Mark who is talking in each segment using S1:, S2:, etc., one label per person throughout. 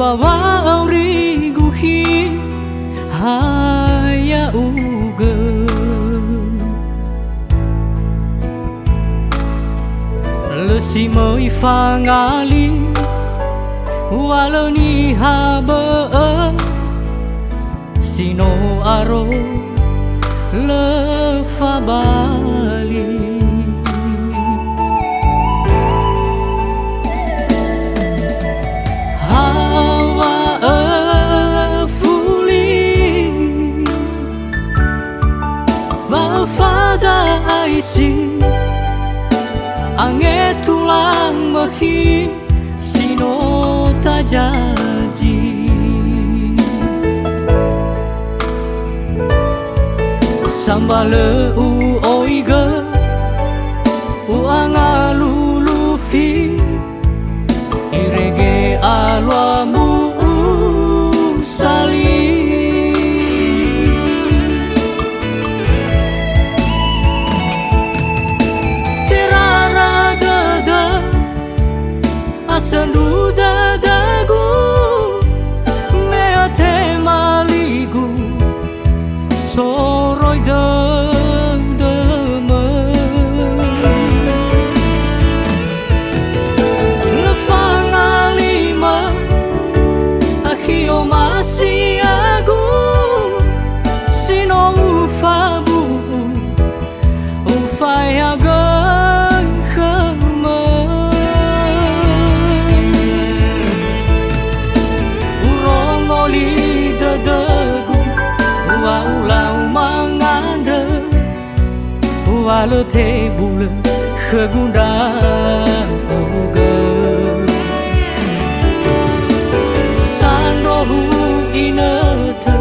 S1: bawa auri guhi haya uge lesi moi fangali walau ni habe sino aro le fabali hawa fuli bafada aisi ange tulang mahi sino tajaji sambale u oiga u angalulufi irege alwamu sali terara dada asandu dadagu mea te maligu soroi de walau te bule khagunda uga sando hu inata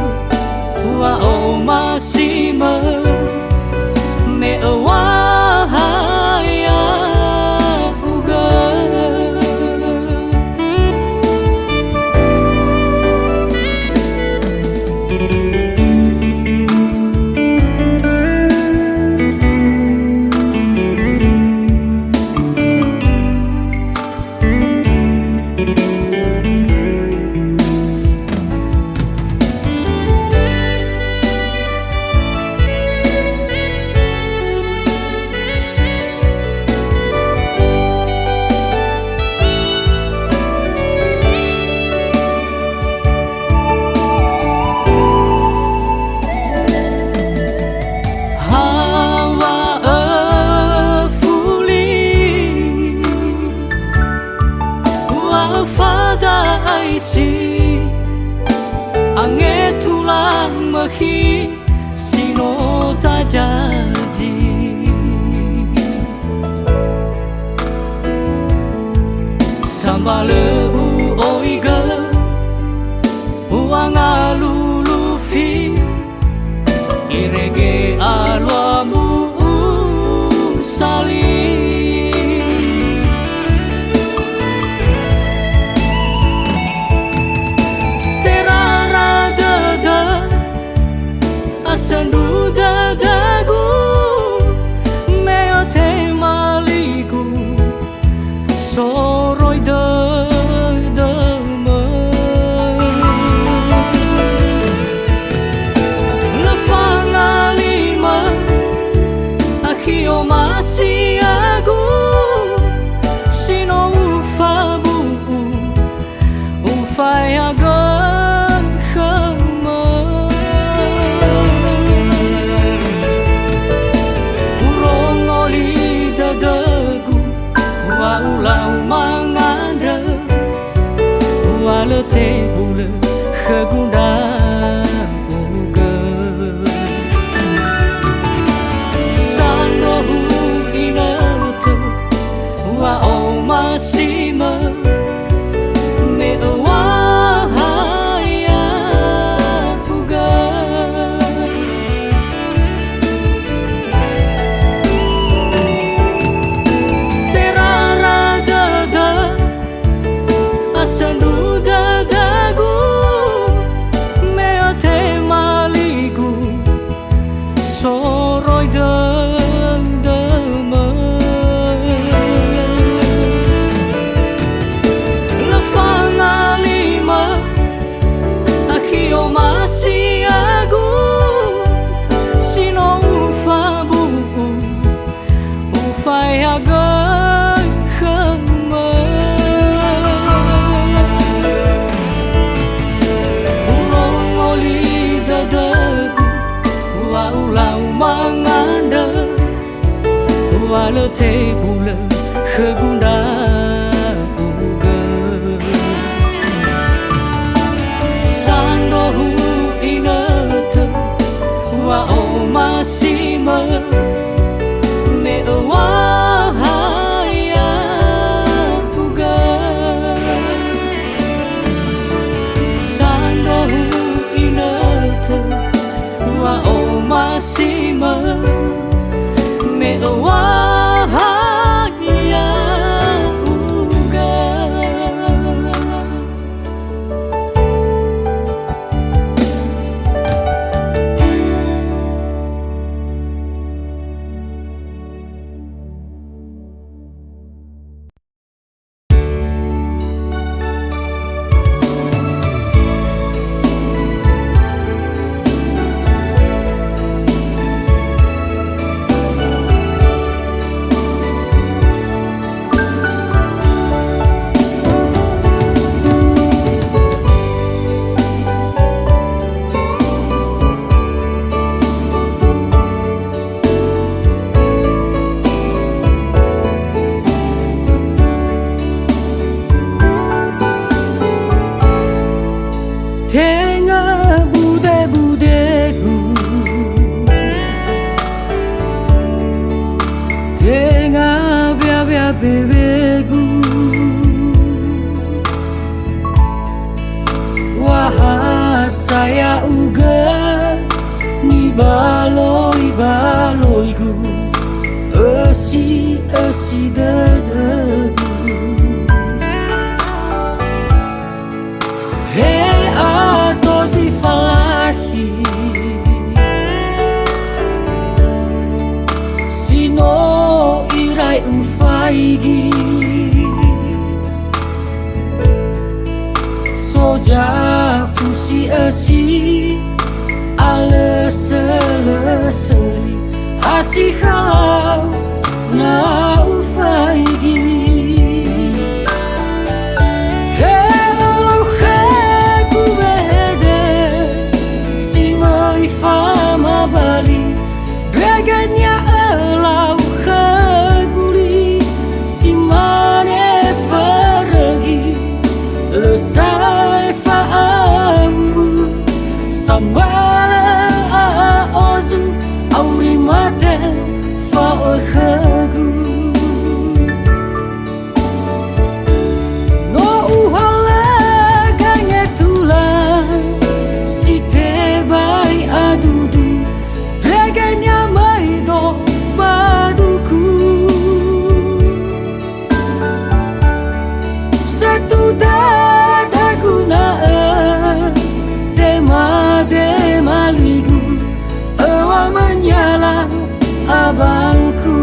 S1: wa o masima me awa haya uga fada aisi ange tulang mahi sino tajaji sambale u oiga u angalulufi irege alwamu sali asandu dadagu meo te maligu soroi de 了太不了何故那不个山多湖一那特哇哦嘛西么没有哇呀不个山多湖一那特哇哦嘛西么没有哇Tengah bude-budeku Tengah bia-bia bebeku Wah saya uga Ni baloi-baloiku Esi dadaku Tozi falahi Sino irai ufaigi Soja fusi esi Ale seleseli Hasi halau na ufaigi Fama Bali Draganya elau khaguli Simane faragi Lesai fa'amu Sambala ozu Auri mate fa'a khagu No uhala ganya tulang Si tebai adudu Draganya maido baduku Satu dadaku naa Dema ligu Ewa menyala abangku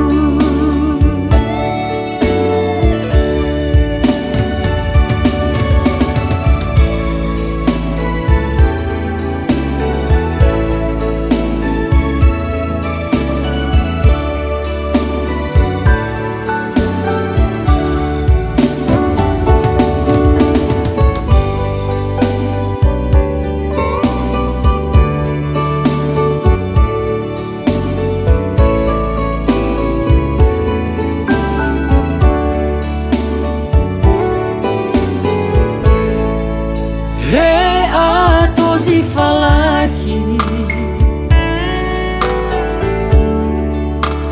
S1: Tozi falahi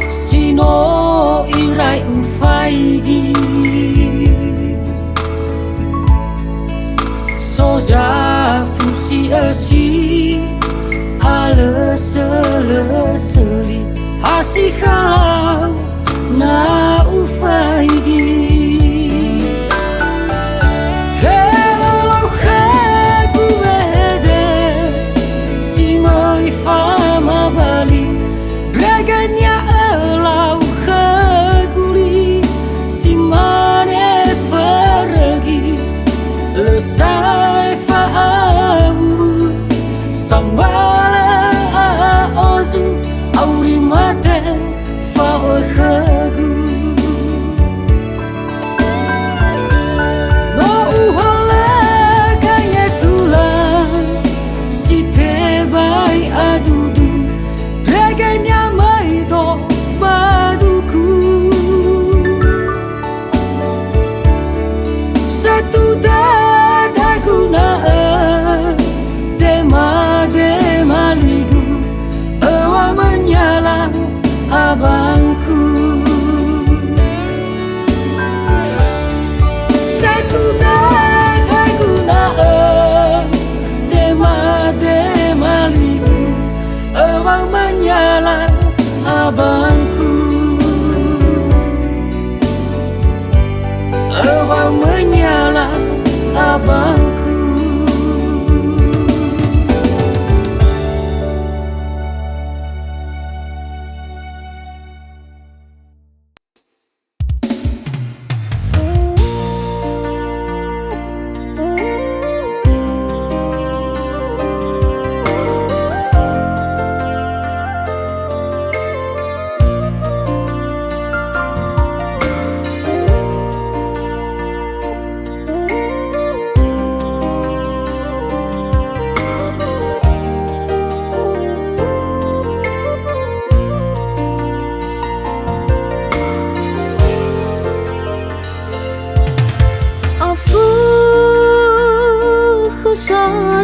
S1: Sino irai ufaigi Soja fusi esi Ale seleseli Hasi halau na ufaigi Fama Bali Draganya elau khaguli Simane faragi Lesai fa'amu Sambala ozu Auri mate fa'a khagu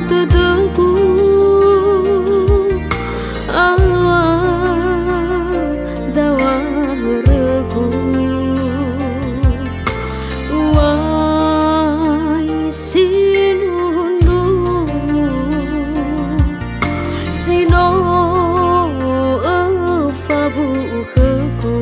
S1: tutuku awal dawa regu wai sinunu sino fabu heku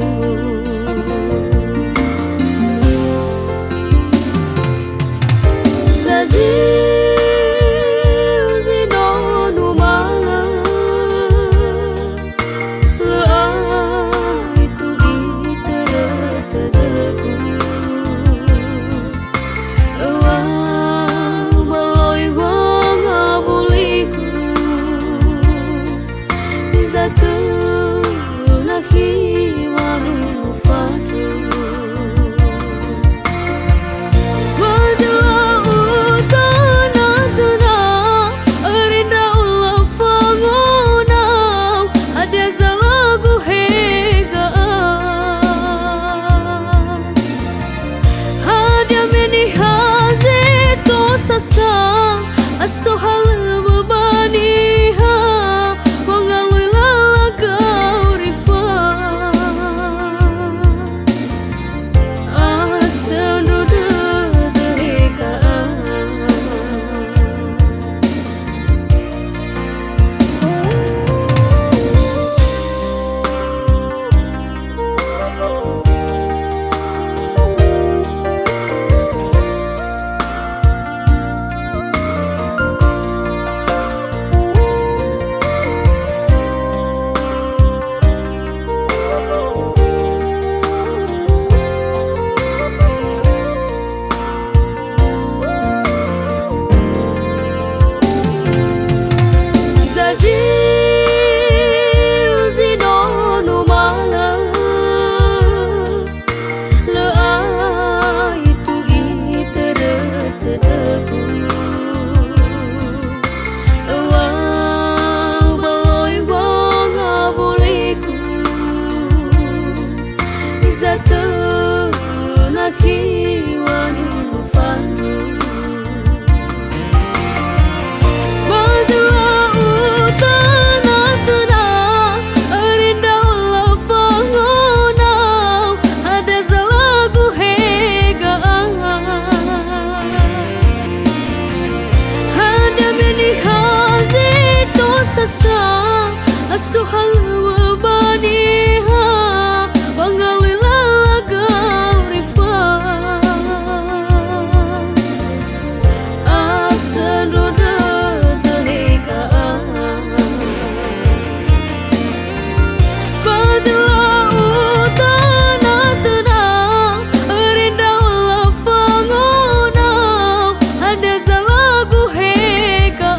S1: sasang asuhal bebaniha wangalui lalagau rifa asendu dedeka sasang asuhal wabaniha wangali lalagau rifa asendu dedeka pazila utana tenang erinda ulah fangonau ada zalagu heka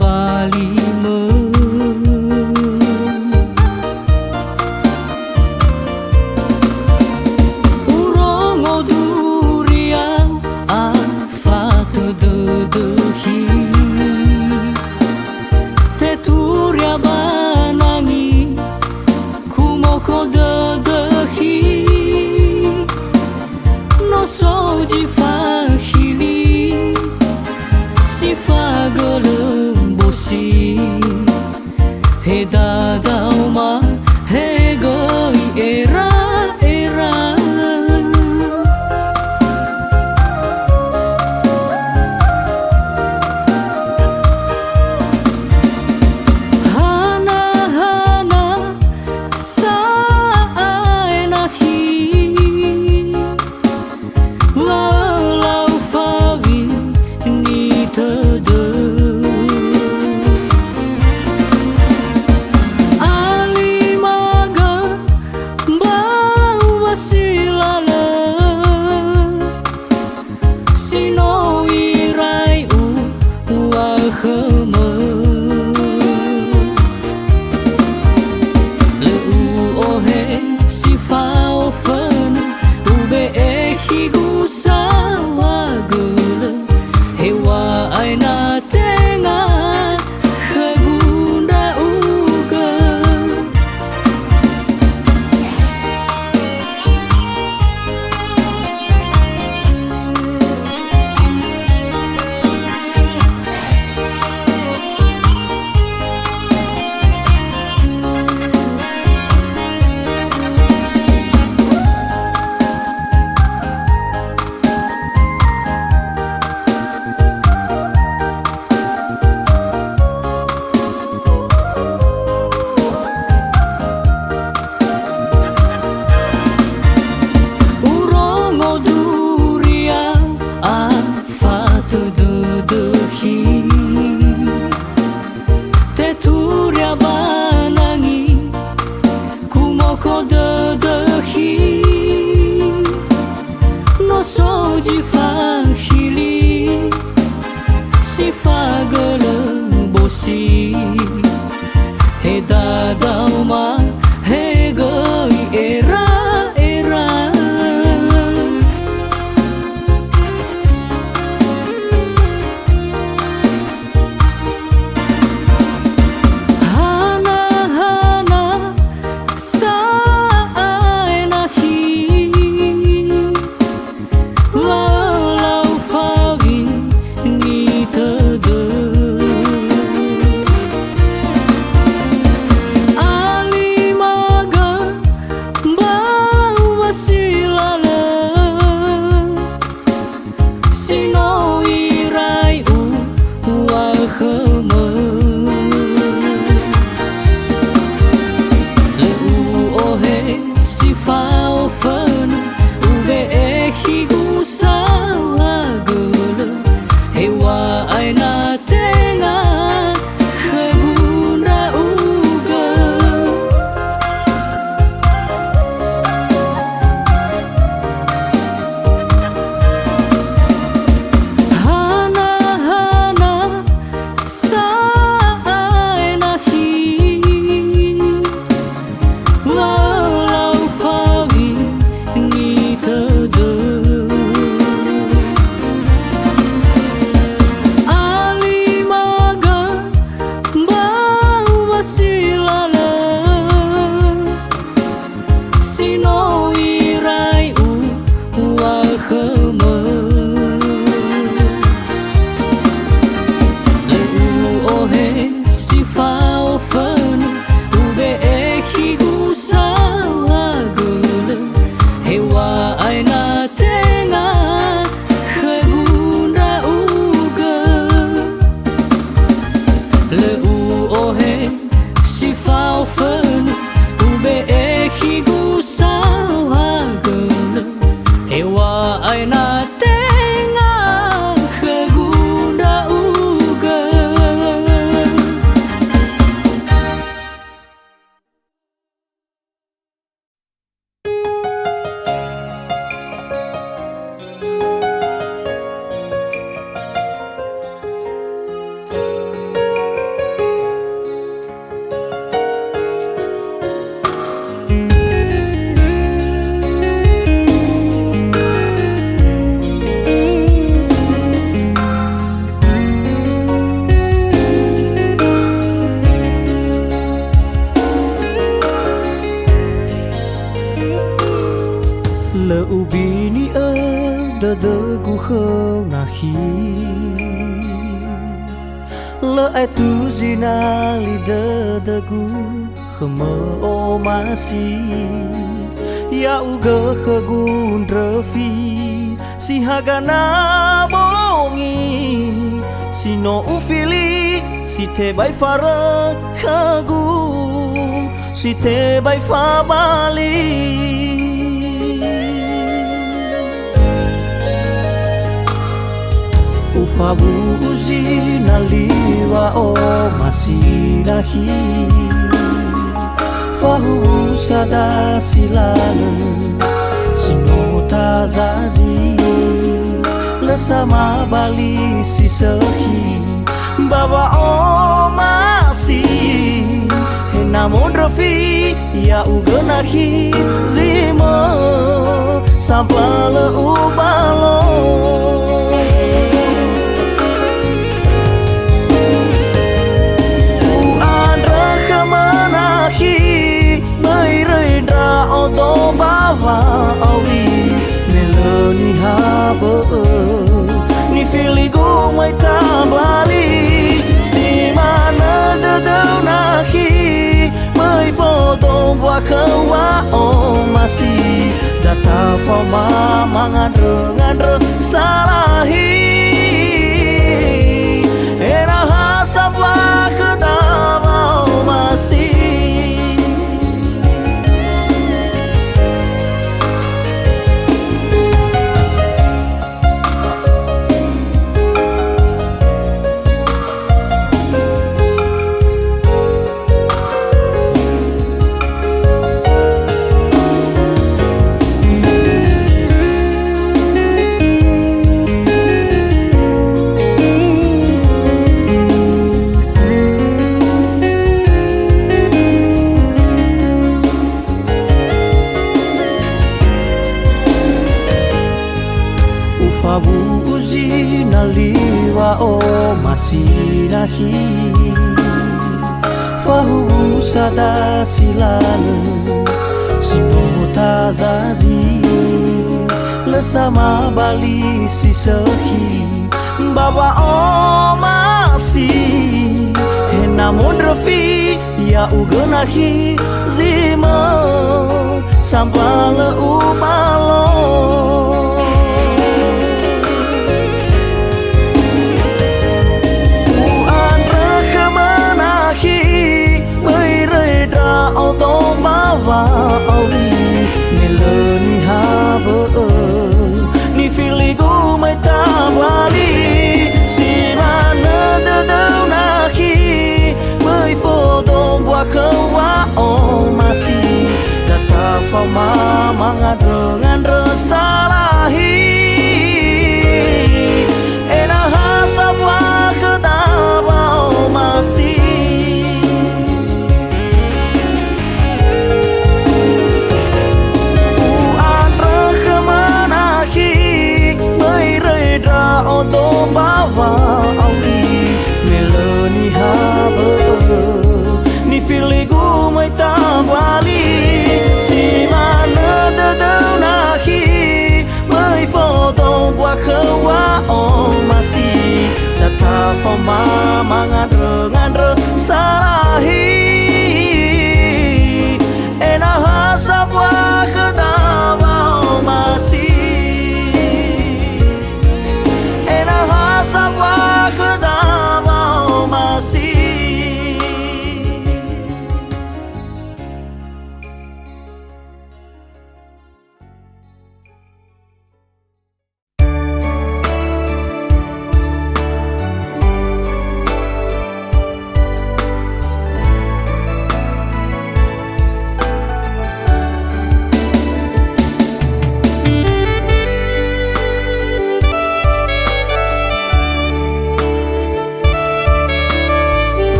S1: kembali Urongo durian afatu duduhi Teturia banangi kumoko dedehi No soji fahili si fagolem bosi he dadauma he goi era hi lỡ ai tu zina li de gu khmer o masi ya uga khagun refi si hagana bongi si no ufili si te bai fara khagu si te bai fa bali ufabu uzina liwa o masinahi fahu sada silalu sinota zazi lesama bali si sehi bawa o masi namun refi ya ugenahi zima sampala ubalo do bawa awi meloni habe ni filigo mai tablali si mana de nahi mai foto wa khawa o masi data forma mangan salahi era hasabwa khadawa o masi fabu uzina liwa o masinahi fahu sada silalu sinota zazi lesama bali si sehi bawa o masi namun refi ya ugenahi zima sampala upalo auto bawa awi meloni habe ni filigo mai tablali si mana de nahi mai foto bua khawa o masi data forma mangan resalahi ena hasabwa khadawa o masi do bawa awi meloni habe ni filigo mai tablali si mana de nahi mai foto bua khawa o masi data forma mangan salahi ena hasabwa khadawa o masi sabwa khadawa o masi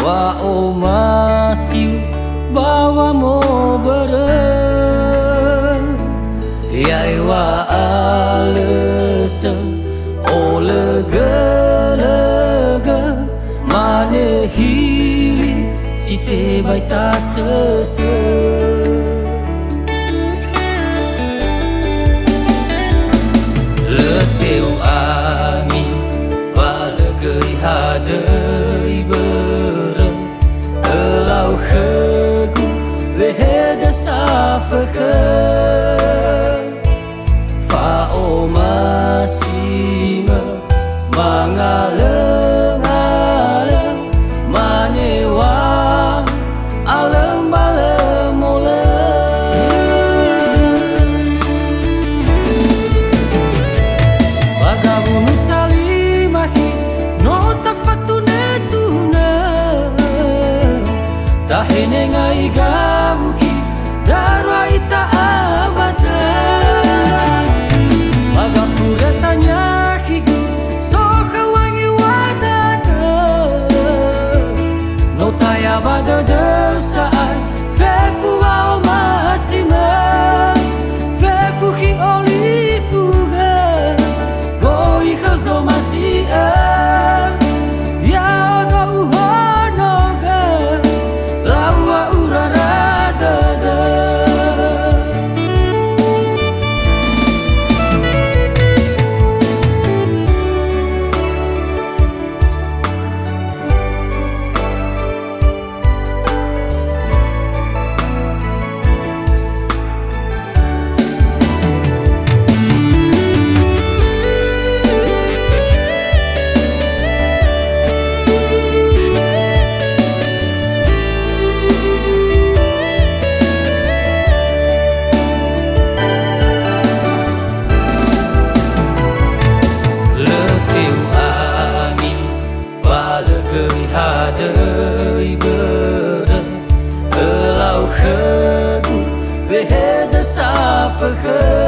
S1: wa o masiu bawa mo bere yai wa alese lega-lega mane hili si te baita sese le teu angin balegei hadei bere elau khegu weheda safakhe fa o masima mangaleng-aleng manewa alem-alem Vagabundo salimahi nota fatune tuna tahene ngai gabuhi darwa ita abasa Vagapura tanya higu soka wangi wadada nota ya badada saat fefu au masima fefu hi olifuga Zo masih ya ga uhanoga lawa urarada hadei bere elau khegu weheda safakhe